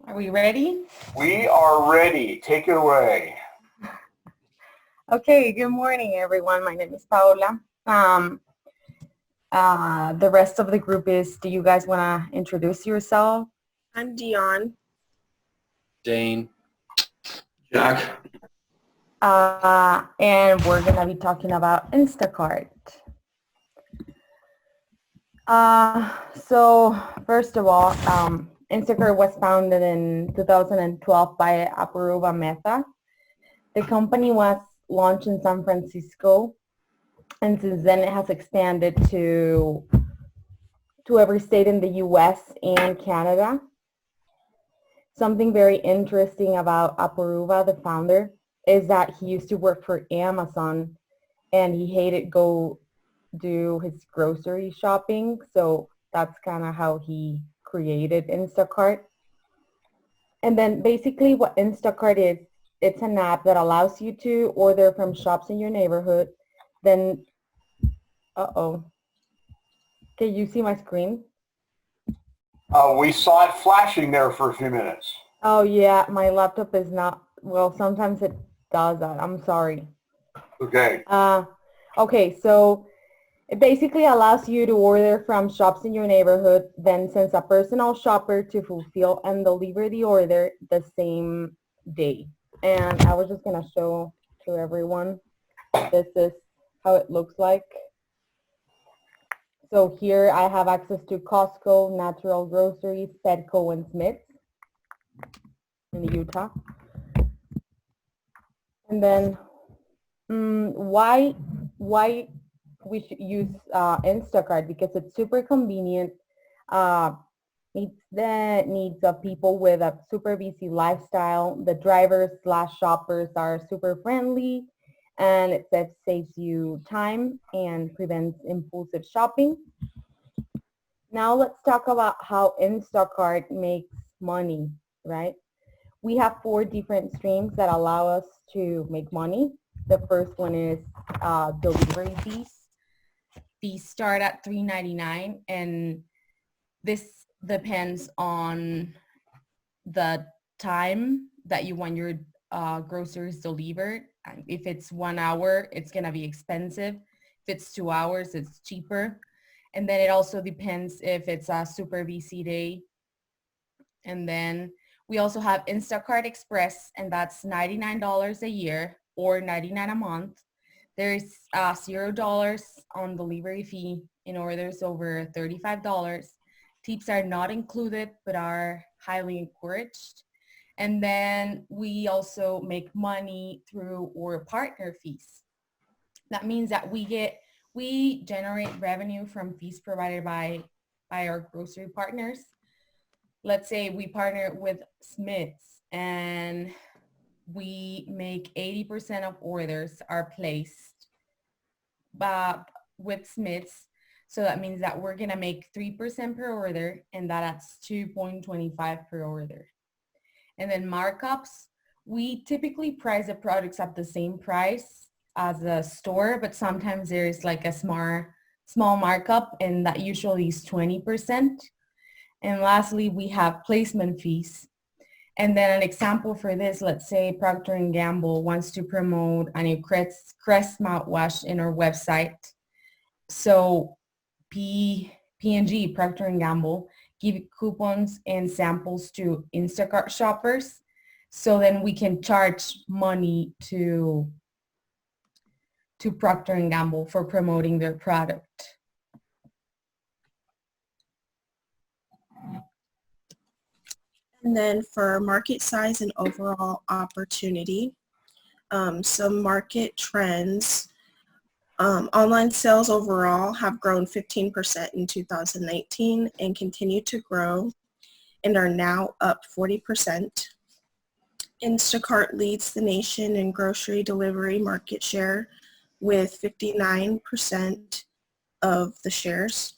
Are we ready? We are ready. Take it away. Okay, good morning, everyone. My name is Paola. The rest of the group is, do you guys want to introduce yourself? I'm Dion. Dane. Jack. And we're going to be talking about InstaCart. So first of all, InstaCart was founded in 2012 by Apuruba Mehta. The company was launched in San Francisco, and since then it has expanded to every state in the US and Canada. Something very interesting about Apuruba, the founder, is that he used to work for Amazon and he hated go do his grocery shopping. So that's kind of how he created Instacart. And then basically what Instacart is, it's an app that allows you to order from shops in your neighborhood. Then, can you see my screen? We saw it flashing there for a few minutes. Oh yeah, my laptop is not, well, sometimes it does that. I'm sorry. Okay. Okay, so it basically allows you to order from shops in your neighborhood, then sends a personal shopper to fulfill and deliver the order the same day. And I was just gonna show to everyone, this is how it looks like. So here I have access to Costco, Natural Groceries, Petco, and Smith's in Utah. And then why we should use Instacart? Because it's super convenient, meets the needs of people with a super busy lifestyle. The drivers / shoppers are super friendly, and it saves you time and prevents impulsive shopping. Now let's talk about how Instacart makes money, right? We have 4 different streams that allow us to make money. The first one is delivery fees. These start at $3.99, and this depends on the time that you want your groceries delivered. If it's 1 hour, it's gonna be expensive. If it's 2 hours, it's cheaper. And then it also depends if it's a super busy day. And then we also have Instacart Express, and that's $99 a year or $99 a month. There's $0 on delivery fee in orders over $35. Tips are not included, but are highly encouraged. And then we also make money through our partner fees. That means that we generate revenue from fees provided by our grocery partners. Let's say we partner with Smith's and we make 80% of orders are placed with Smith's. So that means that we're gonna make 3% per order, and that's $2.25 per order. And then markups, we typically price the products at the same price as a store, but sometimes there's like a small markup, and that usually is 20%. And lastly, we have placement fees. And then an example for this, let's say Procter & Gamble wants to promote a new Crest mouthwash in our website. So P&G, Procter & Gamble, give coupons and samples to Instacart shoppers. So then we can charge money to Procter & Gamble for promoting their product. And then for market size and overall opportunity, some market trends. Online sales overall have grown 15% in 2019 and continue to grow and are now up 40%. Instacart leads the nation in grocery delivery market share with 59% of the shares.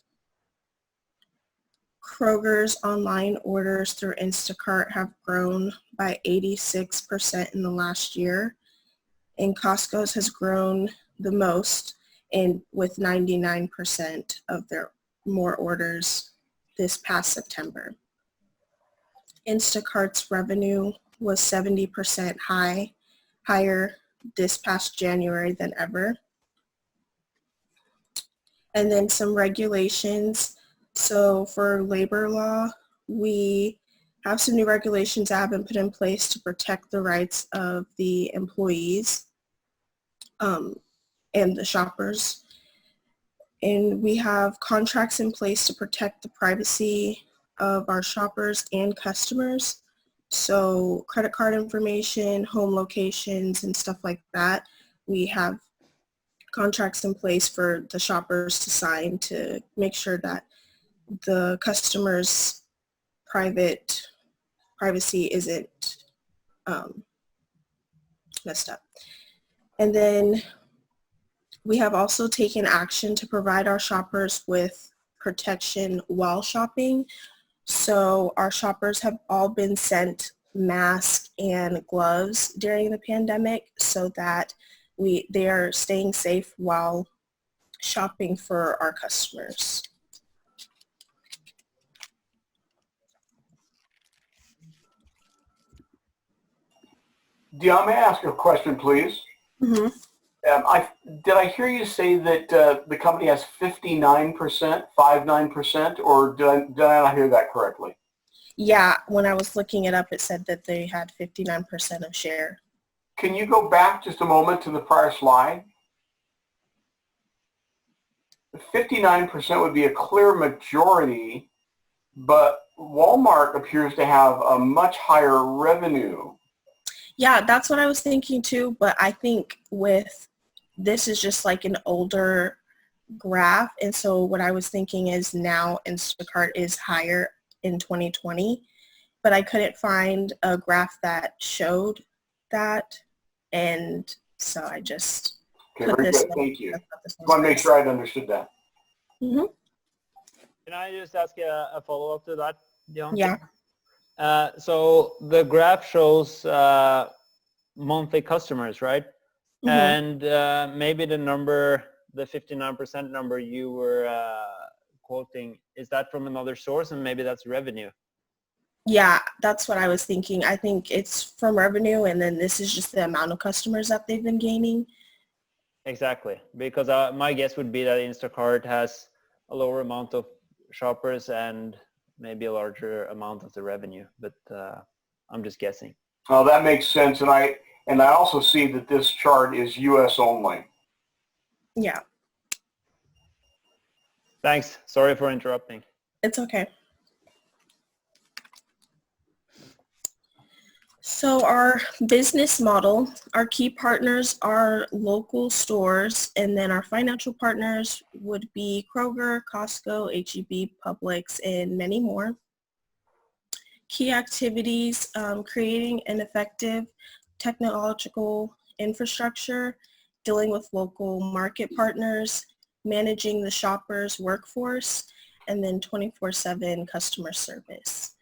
Kroger's online orders through Instacart have grown by 86% in the last year, and Costco's has grown the most, and with 99% of their more orders this past September. Instacart's revenue was 70% higher this past January than ever. And then some regulations. So for labor law, we have some new regulations that have been put in place to protect the rights of the employees and the shoppers. And we have contracts in place to protect the privacy of our shoppers and customers. So credit card information, home locations, and stuff like that. We have contracts in place for the shoppers to sign to make sure that the customer's privacy isn't messed up. And then we have also taken action to provide our shoppers with protection while shopping. So our shoppers have all been sent masks and gloves during the pandemic so that they are staying safe while shopping for our customers. Dion, may I ask a question, please? Mm-hmm. Did I hear you say that the company has 59%, or did I not hear that correctly? Yeah, when I was looking it up, it said that they had 59% of share. Can you go back just a moment to the prior slide? 59% would be a clear majority, but Walmart appears to have a much higher revenue. Yeah, that's what I was thinking too, but I think this is just like an older graph, and so what I was thinking is now Instacart is higher in 2020, but I couldn't find a graph that showed that, and so I just Okay, put very this good. Thank you. Just Want to make sure I'd understood that. Mm-hmm. Can I just ask a follow-up to that, Dion? Yeah. So the graph shows monthly customers, right? Mm-hmm. And maybe the 59% number you were quoting, is that from another source, and maybe that's revenue? Yeah, that's what I was thinking. I think it's from revenue, and then this is just the amount of customers that they've been gaining. Exactly, because my guess would be that Instacart has a lower amount of shoppers and maybe a larger amount of the revenue, but I'm just guessing. Well, that makes sense, and I also see that this chart is U.S. only. Yeah, Thanks. Sorry for interrupting. it's okay. So our business model, our key partners are local stores, and then our financial partners would be Kroger, Costco, H-E-B, Publix, and many more. Key activities, creating an effective technological infrastructure, dealing with local market partners, managing the shopper's workforce, and then 24/7 customer service.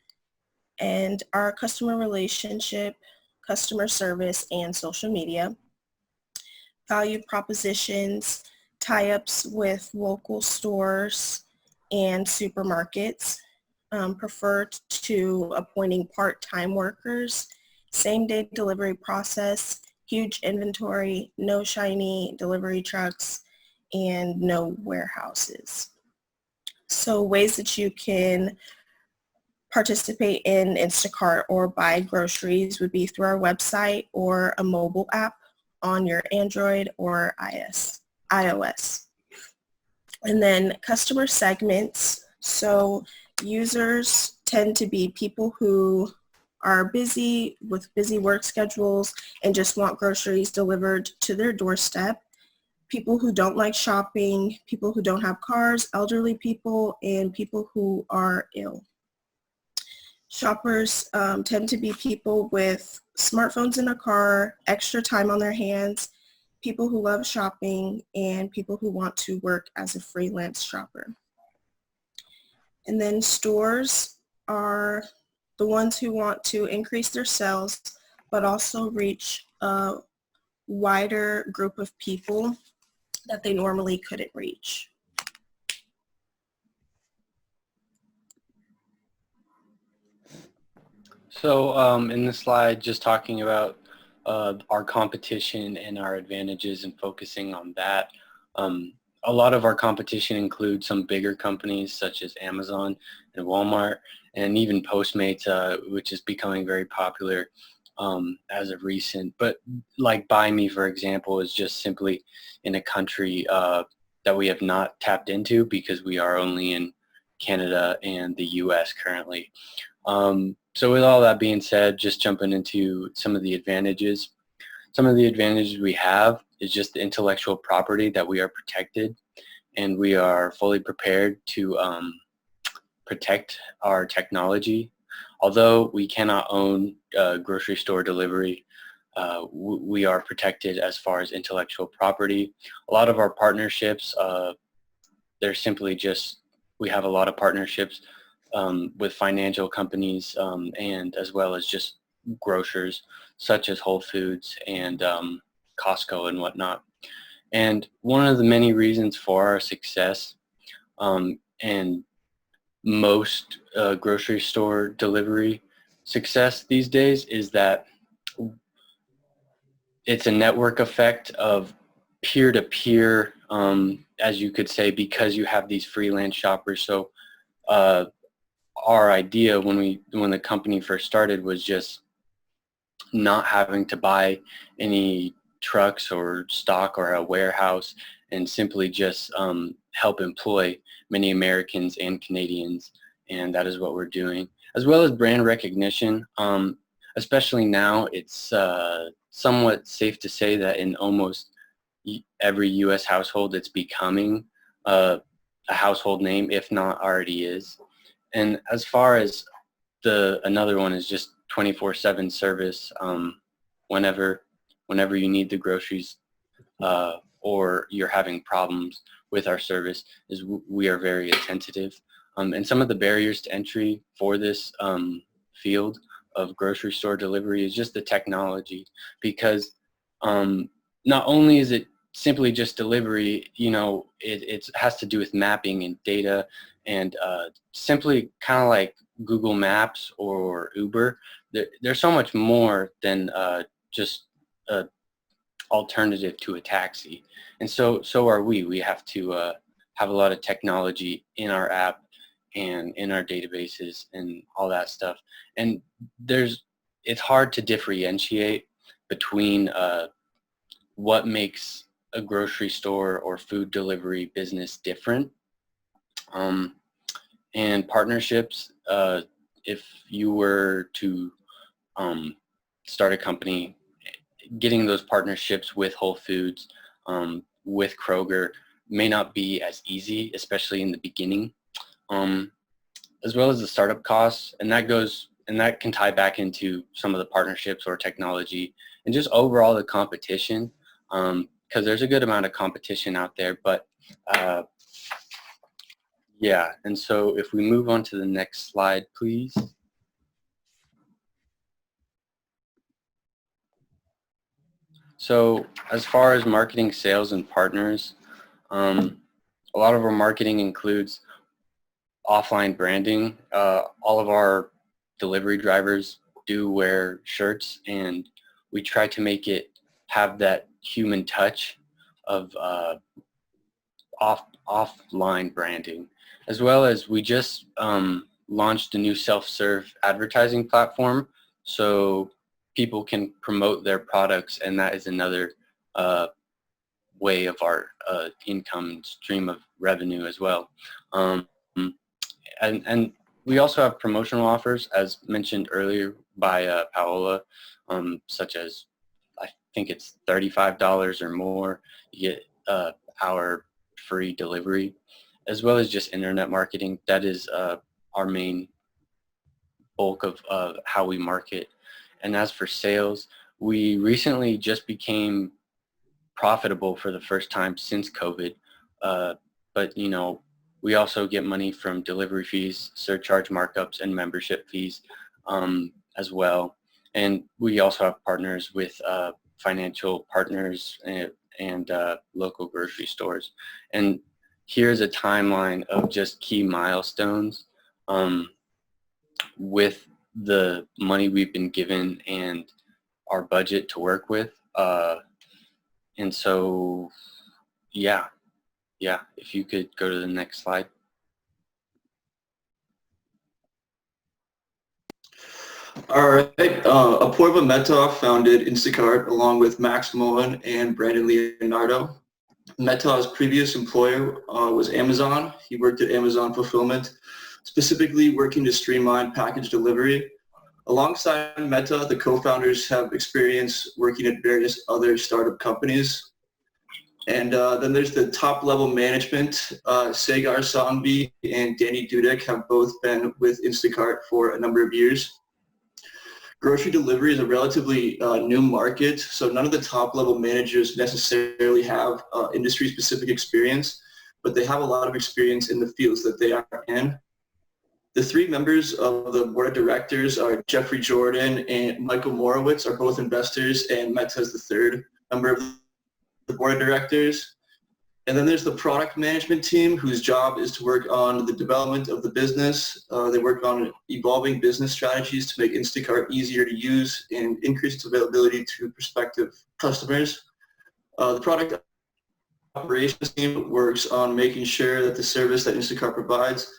And our customer relationship, customer service, and social media. Value propositions, tie-ups with local stores and supermarkets, prefer to appointing part-time workers, same-day delivery process, huge inventory, no shiny delivery trucks, and no warehouses. So ways that you can participate in Instacart or buy groceries would be through our website or a mobile app on your Android or iOS. And then customer segments. So users tend to be people who are busy with busy work schedules and just want groceries delivered to their doorstep. People who don't like shopping, people who don't have cars, elderly people, and people who are ill. Shoppers tend to be people with smartphones in a car, extra time on their hands, people who love shopping, and people who want to work as a freelance shopper. And then stores are the ones who want to increase their sales, but also reach a wider group of people that they normally couldn't reach. So in this slide, just talking about our competition and our advantages and focusing on that. A lot of our competition includes some bigger companies such as Amazon and Walmart, and even Postmates, which is becoming very popular as of recent. But like Buy Me, for example, is just simply in a country that we have not tapped into because we are only in Canada and the US currently. So with all that being said, just jumping into some of the advantages. Some of the advantages we have is just the intellectual property that we are protected, and we are fully prepared to protect our technology. Although we cannot own grocery store delivery, we are protected as far as intellectual property. A lot of our partnerships, they're simply just, we have a lot of partnerships with financial companies and as well as just grocers such as Whole Foods and Costco and whatnot. And one of the many reasons for our success and most grocery store delivery success these days is that it's a network effect of peer-to-peer, as you could say, because you have these freelance shoppers. So our idea when the company first started was just not having to buy any trucks or stock or a warehouse, and simply just help employ many Americans and Canadians, and that is what we're doing. As well as brand recognition, especially now, it's somewhat safe to say that in almost every U.S. household it's becoming a household name, if not already is. And as far as another one is just 24/7 service, whenever you need the groceries or you're having problems with our service, is we are very attentive. And some of the barriers to entry for this field of grocery store delivery is just the technology, because not only is it simply just delivery, you know, it has to do with mapping and data, and simply kind of like Google Maps or Uber. There's so much more than just an alternative to a taxi. And so are we. We have to have a lot of technology in our app and in our databases and all that stuff. And it's hard to differentiate between what makes a grocery store or food delivery business different. And partnerships, if you were to start a company, getting those partnerships with Whole Foods, with Kroger, may not be as easy, especially in the beginning, as well as the startup costs, and that can tie back into some of the partnerships or technology and just overall the competition, because there's a good amount of competition out there. But yeah, and so if we move on to the next slide, please. So as far as marketing, sales, and partners, a lot of our marketing includes offline branding. All of our delivery drivers do wear shirts, and we try to make it have that human touch of offline branding, as well as we just launched a new self-serve advertising platform, so people can promote their products, and that is another way of our income stream of revenue as well. And we also have promotional offers, as mentioned earlier by Paola, such as I think it's $35 or more. You get our free delivery, as well as just internet marketing. That is our main bulk of how we market. And as for sales, we recently just became profitable for the first time since COVID. But you know, we also get money from delivery fees, surcharge markups, and membership fees as well. And we also have partners with financial partners and local grocery stores. And here's a timeline of just key milestones with the money we've been given and our budget to work with. And so, yeah, if you could go to the next slide. All right. Apoorva Mehta founded Instacart along with Max Mullen and Brandon Leonardo. Mehta's previous employer was Amazon. He worked at Amazon Fulfillment, specifically working to streamline package delivery. Alongside Mehta, the co-founders have experience working at various other startup companies. And then there's the top-level management. Sagar Sangvi and Danny Dudek have both been with Instacart for a number of years. Grocery delivery is a relatively new market, so none of the top-level managers necessarily have industry-specific experience, but they have a lot of experience in the fields that they are in. The three members of the board of directors are Jeffrey Jordan and Michael Morowitz are both investors, and Mehta is the third member of the board of directors. And then there's the product management team, whose job is to work on the development of the business. They work on evolving business strategies to make Instacart easier to use and increase its availability to prospective customers. The product operations team works on making sure that the service that Instacart provides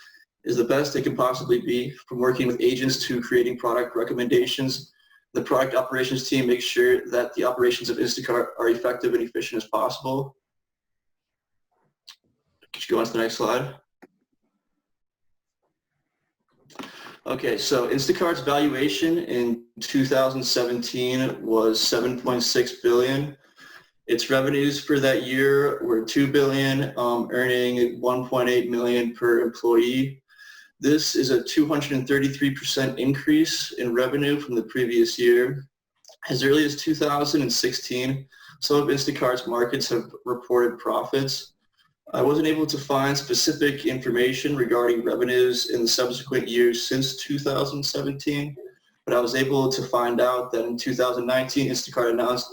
is the best it can possibly be, from working with agents to creating product recommendations. The product operations team makes sure that the operations of Instacart are effective and efficient as possible. Could you go on to the next slide? Okay, so Instacart's valuation in 2017 was $7.6 billion. Its revenues for that year were $2 billion, earning $1.8 million per employee. This is a 233% increase in revenue from the previous year. As early as 2016, some of Instacart's markets have reported profits. I wasn't able to find specific information regarding revenues in the subsequent years since 2017, but I was able to find out that in 2019, Instacart announced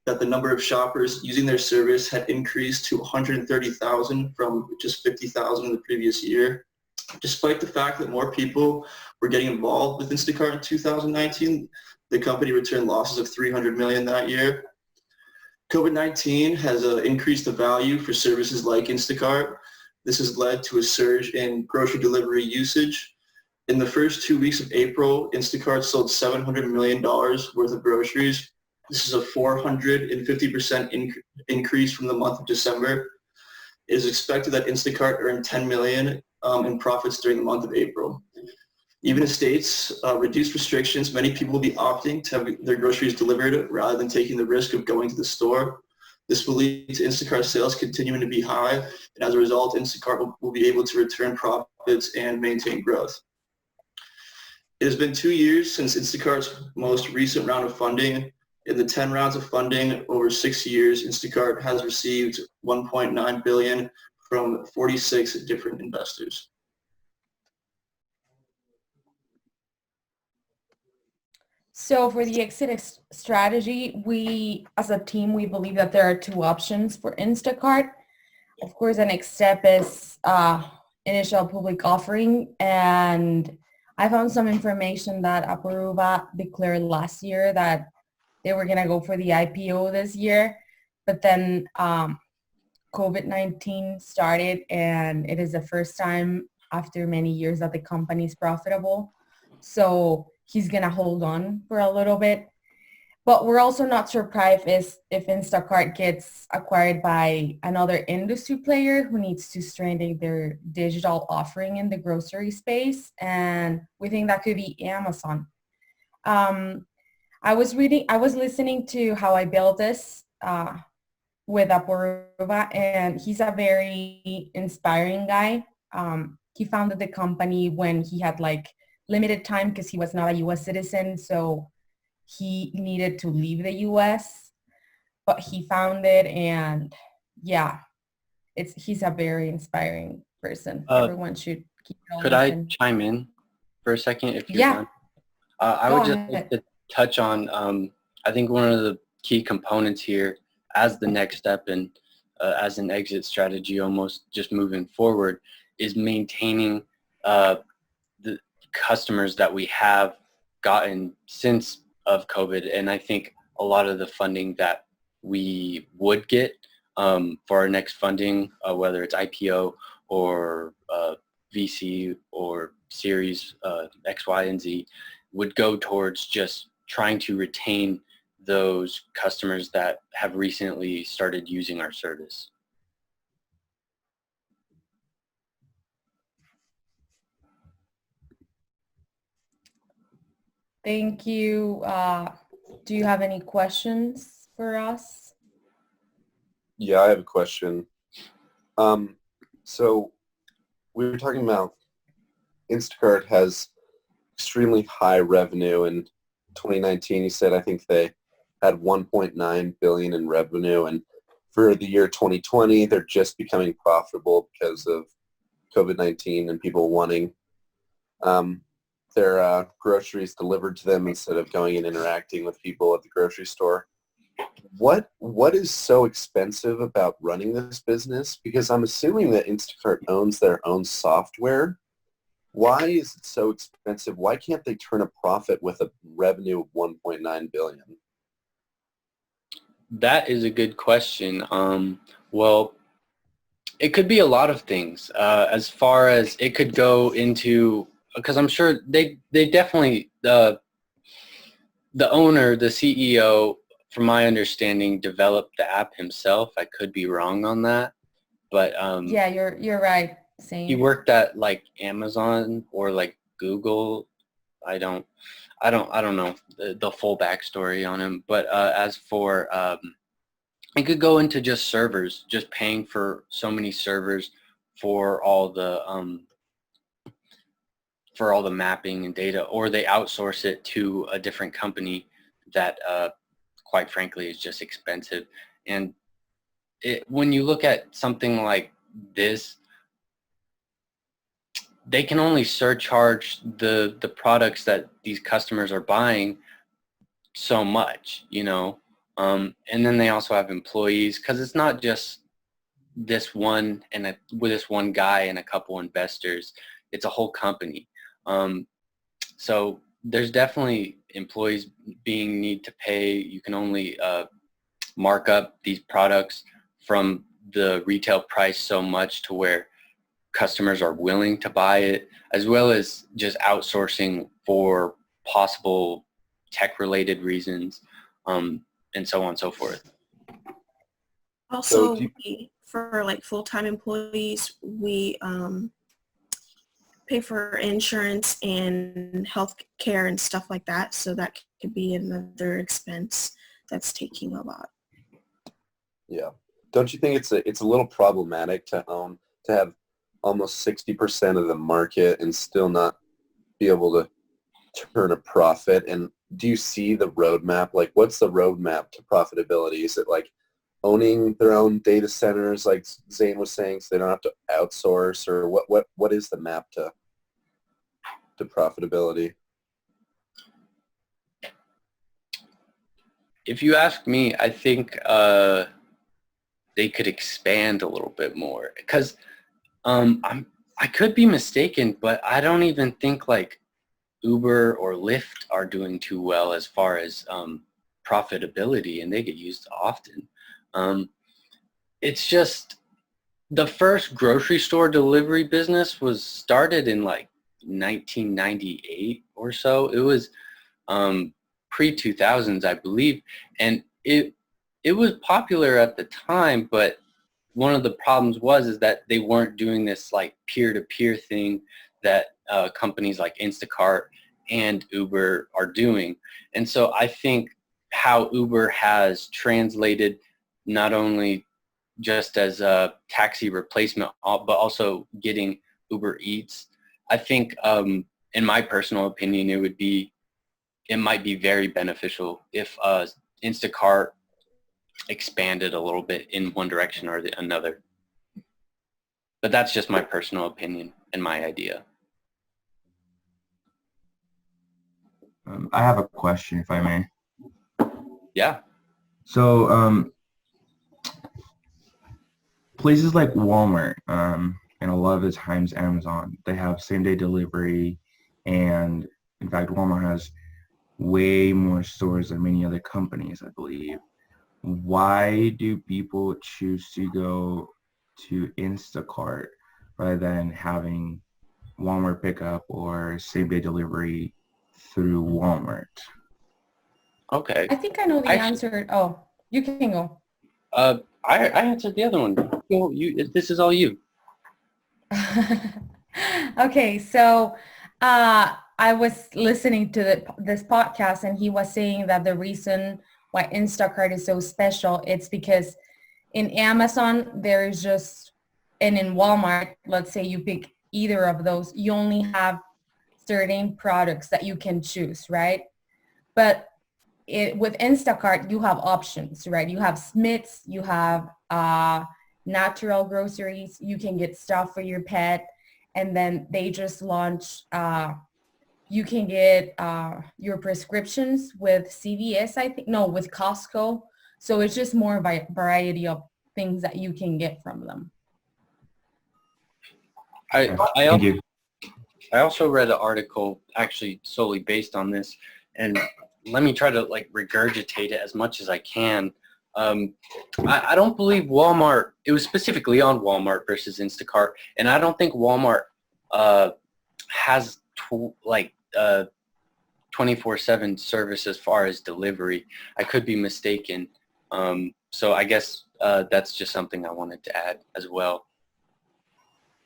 that the number of shoppers using their service had increased to 130,000 from just 50,000 in the previous year. Despite the fact that more people were getting involved with Instacart in 2019, the company returned losses of $300 million that year. COVID-19 has increased the value for services like Instacart. This has led to a surge in grocery delivery usage. In the first 2 weeks of April, Instacart sold $700 million worth of groceries. This is a 450% increase from the month of December. It is expected that Instacart earned $10 million in profits during the month of April. Even if states reduce restrictions, many people will be opting to have their groceries delivered rather than taking the risk of going to the store. This will lead to Instacart sales continuing to be high, and as a result, Instacart will be able to return profits and maintain growth. It has been 2 years since Instacart's most recent round of funding. In the 10 rounds of funding over 6 years, Instacart has received $1.9 billion from 46 different investors. So for the exit strategy, we, as a team, we believe that there are two options for Instacart. Of course, the next step is initial public offering, and I found some information that Apoorva declared last year that they were gonna go for the IPO this year, but then COVID-19 started, and it is the first time after many years that the company is profitable. So he's gonna hold on for a little bit. But we're also not surprised if Instacart gets acquired by another industry player who needs to strengthen their digital offering in the grocery space, and we think that could be Amazon. I was listening to How I Built This with Apoorva, and he's a very inspiring guy. He founded the company when he had like limited time because he was not a U.S. citizen, so he needed to leave the U.S., but he found it, and yeah, he's a very inspiring person. Everyone should keep going. Could I chime in for a second if you're done? I would just like to touch on, I think one of the key components here as the next step and as an exit strategy almost just moving forward is maintaining the customers that we have gotten since of COVID. And I think a lot of the funding that we would get for our next funding, whether it's IPO or VC or Series X, Y, and Z, would go towards just trying to retain those customers that have recently started using our service. Thank you. Do you have any questions for us? Yeah, I have a question. So we were talking about Instacart has extremely high revenue in 2019. You said I think they had 1.9 billion in revenue, and for the year 2020, they're just becoming profitable because of COVID-19 and people wanting their groceries delivered to them instead of going and interacting with people at the grocery store. What is so expensive about running this business? Because I'm assuming that Instacart owns their own software. Why is it so expensive? Why can't they turn a profit with a revenue of 1.9 billion? That is a good question. Well, it could be a lot of things. As far as it could go into, because I'm sure they definitely, the owner, the CEO, from my understanding, developed the app himself. I could be wrong on that, but Yeah, you're right. Same. he worked at like Amazon or like Google. I don't know the full backstory on him. But as for it could go into just servers, just paying for so many servers for all the mapping and data, or they outsource it to a different company that quite frankly is just expensive. And when you look at something like this, they can only surcharge the products that these customers are buying so much, you know. And then they also have employees, because it's not just this one with this one guy and a couple investors. It's a whole company. So there's definitely employees being need to pay. You can only mark up these products from the retail price so much to where customers are willing to buy it, as well as just outsourcing for possible tech-related reasons, and so on and so forth. Also, So for like full-time employees, we pay for insurance and health care and stuff like that. So that could be another expense that's taking a lot. Yeah. Don't you think it's a little problematic to have almost 60% of the market and still not be able to turn a profit? And do you see the roadmap? Like, what's the roadmap to profitability? Is it like owning their own data centers, like Zane was saying, so they don't have to outsource, or what is the map to profitability? If you ask me, I think they could expand a little bit more, because I could be mistaken, but I don't even think like Uber or Lyft are doing too well as far as profitability, and they get used often. It's just the first grocery store delivery business was started in like 1998 or so. It was pre-2000s, I believe, and it was popular at the time, but one of the problems is that they weren't doing this like peer-to-peer thing that companies like Instacart and Uber are doing. And so I think how Uber has translated not only just as a taxi replacement, but also getting Uber Eats, I think in my personal opinion, it might be very beneficial if Instacart expanded a little bit in one direction or another. But that's just my personal opinion and my idea. I have a question, if I may. Yeah. So places like Walmart and a lot of the times Amazon, they have same-day delivery, and in fact Walmart has way more stores than many other companies, I believe. Why do people choose to go to Instacart rather than having Walmart pickup or same-day delivery through Walmart? Okay. I think I know the Actually, answer. Oh, you can go. I answered the other one. This is all you. Okay, so I was listening to this podcast, and he was saying that the reason why Instacart is so special, it's because in Amazon there is just, and in Walmart, let's say you pick either of those, you only have certain products that you can choose, right? But with Instacart, you have options, right? You have Smiths, you have natural groceries, you can get stuff for your pet, and then they just launched, you can get your prescriptions with CVS, I think, no, with Costco. So it's just more variety of things that you can get from them. I Thank you. I also read an article actually solely based on this, and let me try to like regurgitate it as much as I can. I don't believe Walmart, it was specifically on Walmart versus Instacart, and I don't think Walmart has 24/7 service as far as delivery. I could be mistaken. So I guess that's just something I wanted to add as well.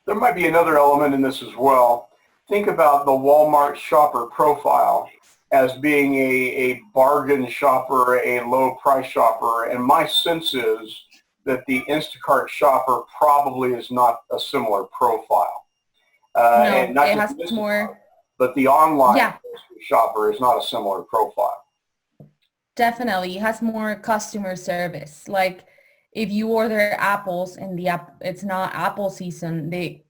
There might be another element in this as well. Think about the Walmart shopper profile as being a bargain shopper, a low price shopper, and my sense is that the Instacart shopper probably is not a similar profile. And No, not it just has Instacart, more, but the online yeah, shopper is not a similar profile. definitely. It has more customer service. Like if you order apples and the app, it's not apple season, the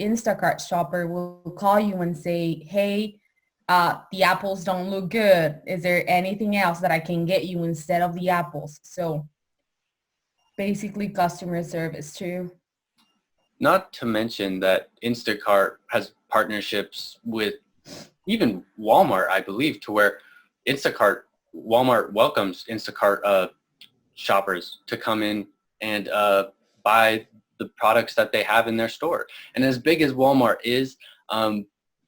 Instacart shopper will call you and say, hey, the apples don't look good. Is there anything else that I can get you instead of the apples? So basically customer service too. Not to mention that Instacart has partnerships with even Walmart, I believe, to where Walmart welcomes Instacart shoppers to come in and buy the products that they have in their store. And as big as Walmart is,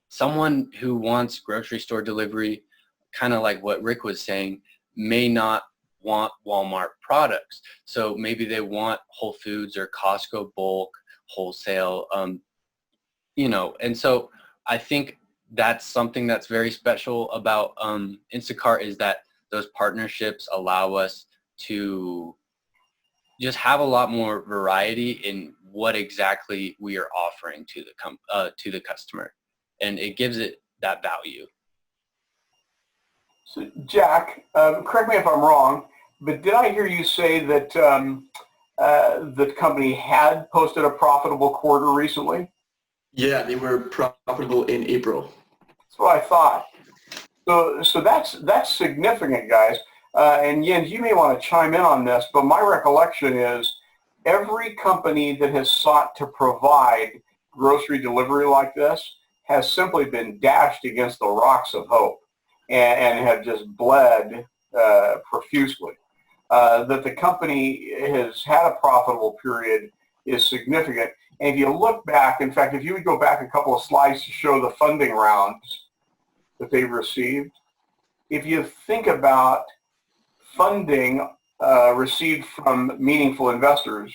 someone who wants grocery store delivery, kind of like what Rick was saying, may not want Walmart products. So maybe they want Whole Foods or Costco bulk, wholesale, and so I think that's something that's very special about Instacart is that those partnerships allow us to just have a lot more variety in what exactly we are offering to the customer, and it gives it that value. So, Jack, correct me if I'm wrong, but did I hear you say that the company had posted a profitable quarter recently? Yeah, they were profitable in April. That's what I thought. So that's significant, guys. And Jens, you may want to chime in on this, but my recollection is every company that has sought to provide grocery delivery like this has simply been dashed against the rocks of hope and have just bled profusely. That the company has had a profitable period is significant. And if you look back, in fact, if you would go back a couple of slides to show the funding rounds that they've received, if you think about funding received from meaningful investors,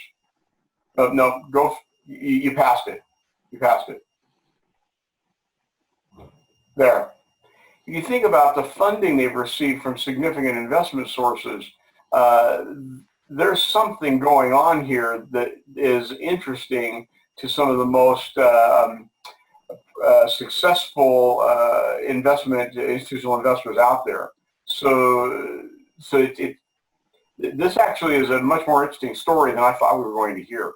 you passed it. You passed it. There. If you think about the funding they've received from significant investment sources, there's something going on here that is interesting to some of the most successful institutional investors out there. So this actually is a much more interesting story than I thought we were going to hear.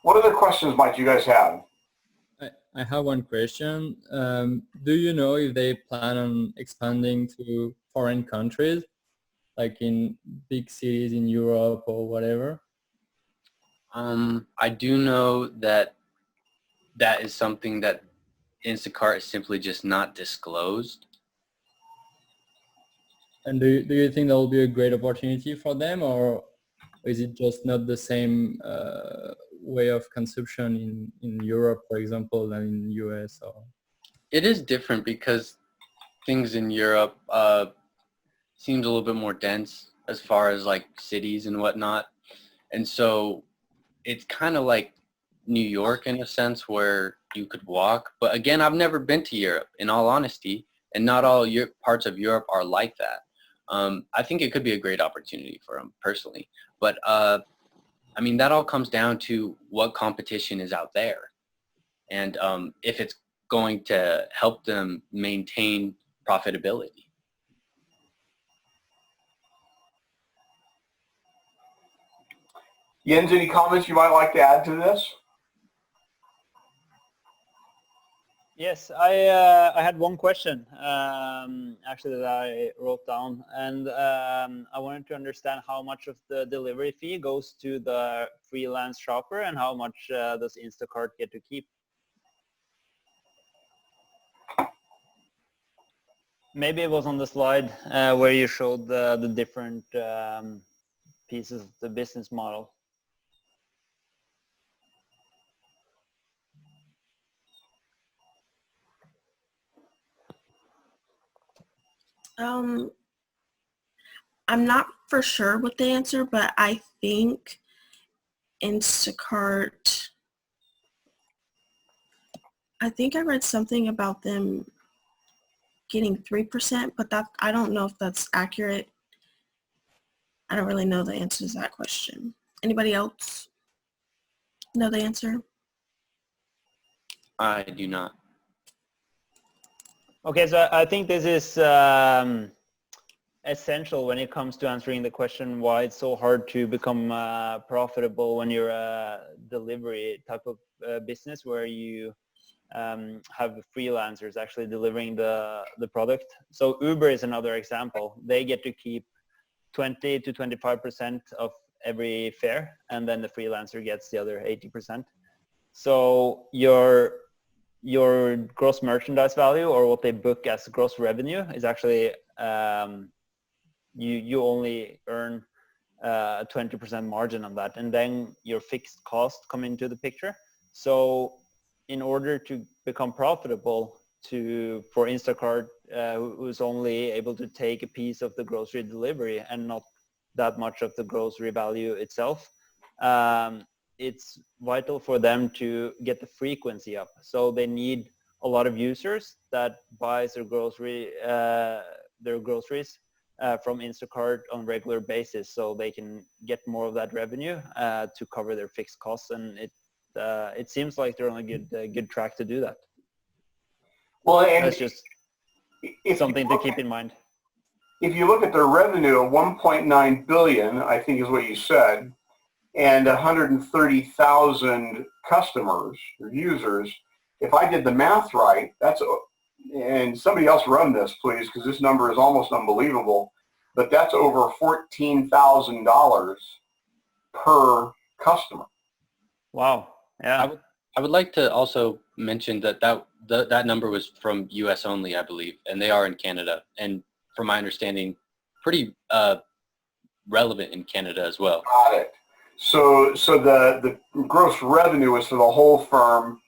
What other questions might you guys have? I have one question. Do you know if they plan on expanding to foreign countries, like in big cities in Europe or whatever? I do know that that is something that Instacart is simply just not disclosed. And do you think that will be a great opportunity for them, or is it just not the same way of consumption in Europe, for example, than in US? Or It is different because things in Europe seems a little bit more dense as far as like cities and whatnot. And so it's kind of like New York in a sense where you could walk. But again, I've never been to Europe, in all honesty, and not all parts of Europe are like that. I think it could be a great opportunity for them personally. But I mean, that all comes down to what competition is out there. And if it's going to help them maintain profitability. Jens, any comments you might like to add to this? Yes, I had one question actually that I wrote down, and I wanted to understand how much of the delivery fee goes to the freelance shopper and how much does Instacart get to keep? Maybe it was on the slide where you showed the different pieces of the business model. I'm not for sure with the answer, but I think Instacart, I think I read something about them getting 3%, but that I don't know if that's accurate. I don't really know the answer to that question. Anybody else know the answer? I do not. Okay, so I think this is essential when it comes to answering the question why it's so hard to become profitable when you're a delivery type of business where you have freelancers actually delivering the product. So Uber is another example. They get to keep 20 to 25% of every fare, and then the freelancer gets the other 80%. So your gross merchandise value, or what they book as gross revenue, is actually you only earn a 20% margin on that, and then your fixed costs come into the picture. So in order to become profitable for Instacart, who's only able to take a piece of the grocery delivery and not that much of the grocery value itself, it's vital for them to get the frequency up. So they need a lot of users that buys their groceries from Instacart on regular basis, so they can get more of that revenue to cover their fixed costs. And it seems like they're on a good track to do that. Well, and that's just something to keep in mind. If you look at their revenue of 1.9 billion, I think is what you said, and 130,000 customers or users, if I did the math right, that's, and somebody else run this please, because this number is almost unbelievable, but that's over $14,000 per customer. Wow. Yeah. I would like to also mention that number was from US only, I believe, and they are in Canada, and from my understanding, pretty relevant in Canada as well. Got it. So the gross revenue was for the whole firm,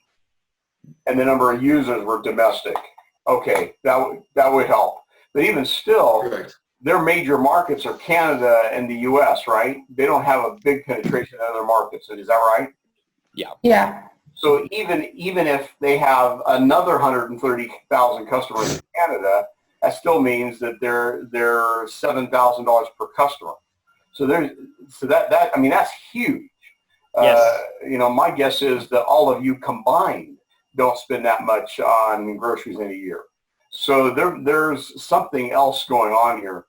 and the number of users were domestic. Okay, that would help. But even still, Correct. Their major markets are Canada and the U.S., right? They don't have a big penetration in other markets. Is that right? Yeah. Yeah. So even if they have another 130,000 customers in Canada, that still means that they're $7,000 per customer. So that I mean, that's huge. Yes. My guess is that all of you combined don't spend that much on groceries in a year. So there's something else going on here.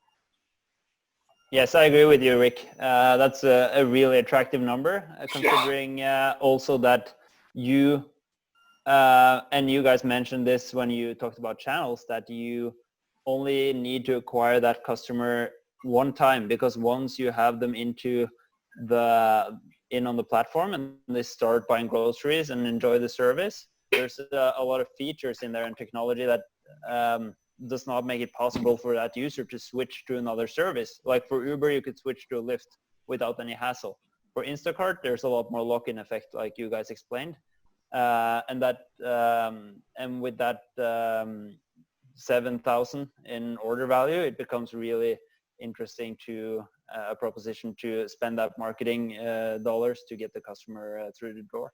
Yes, I agree with you, Rick. That's a really attractive number, considering also that you and you guys mentioned this when you talked about channels, that you only need to acquire that customer one time, because once you have them in on the platform and they start buying groceries and enjoy the service, there's a lot of features in there and technology that does not make it possible for that user to switch to another service. Like for Uber, you could switch to a Lyft without any hassle. For Instacart, there's a lot more lock-in effect, like you guys explained, and with that 7,000 in order value, it becomes really interesting to a proposition to spend that marketing dollars to get the customer through the door.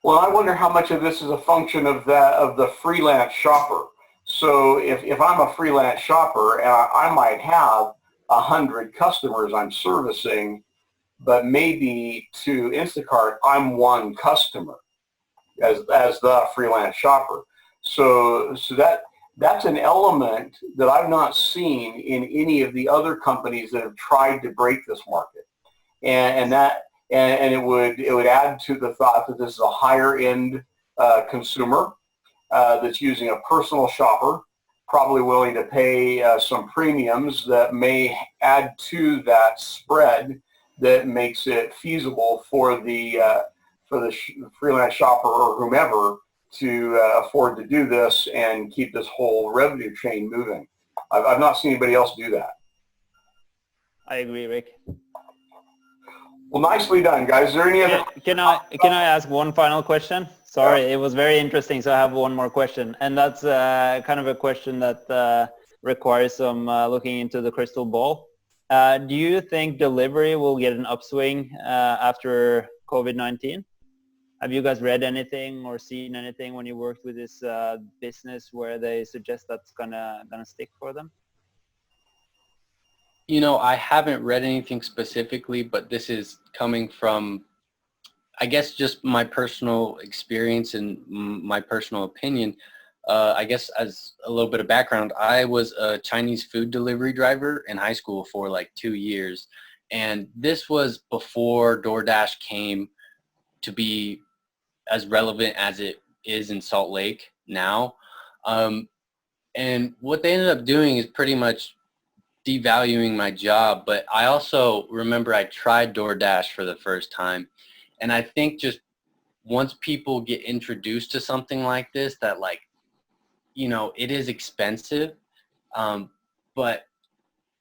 Well, I wonder how much of this is a function of the freelance shopper. So if I'm a freelance shopper and I might have 100 customers I'm servicing, but maybe to Instacart, I'm one customer as the freelance shopper. So that's an element that I've not seen in any of the other companies that have tried to break this market. And it would add to the thought that this is a higher end consumer that's using a personal shopper, probably willing to pay some premiums that may add to that spread that makes it feasible for the freelance shopper or whomever to afford to do this and keep this whole revenue chain moving. I've not seen anybody else do that. I agree, Rick. Well, nicely done, guys. Is there any other? Can I ask one final question? Sorry, it was very interesting, so I have one more question, and that's kind of a question that requires some looking into the crystal ball. Do you think delivery will get an upswing after COVID-19? Have you guys read anything or seen anything when you worked with this business where they suggest that's gonna stick for them? You know, I haven't read anything specifically, but this is coming from, I guess, just my personal experience and my personal opinion. I guess as a little bit of background, I was a Chinese food delivery driver in high school for like 2 years. And this was before DoorDash came to be as relevant as it is in Salt Lake now. And what they ended up doing is pretty much devaluing my job. But I also remember I tried DoorDash for the first time. And I think just once people get introduced to something like this, that like, you know, it is expensive, but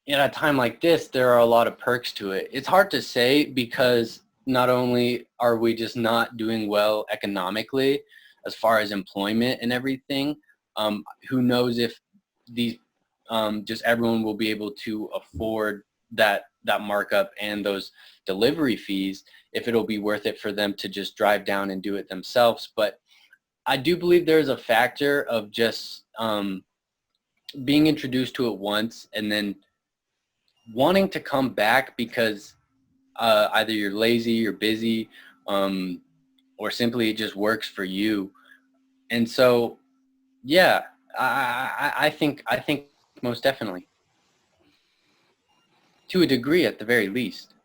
at a time like this, there are a lot of perks to it. It's hard to say because not only are we just not doing well economically as far as employment and everything, who knows if these just everyone will be able to afford that markup and those delivery fees, if it'll be worth it for them to just drive down and do it themselves. But I do believe there's a factor of just being introduced to it once and then wanting to come back because either you're lazy, you're busy, or simply it just works for you. And so, yeah, I think most definitely, to a degree at the very least.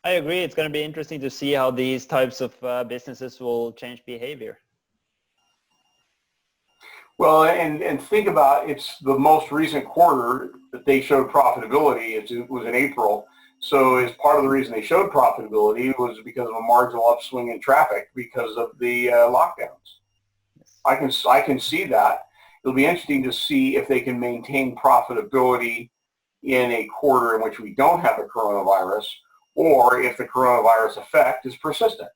I agree. It's going to be interesting to see how these types of businesses will change behavior. Well, and think about it's the most recent quarter that they showed profitability. It was in April. So as part of the reason they showed profitability was because of a marginal upswing in traffic because of the lockdowns. I can see that. It'll be interesting to see if they can maintain profitability in a quarter in which we don't have the coronavirus, or if the coronavirus effect is persistent.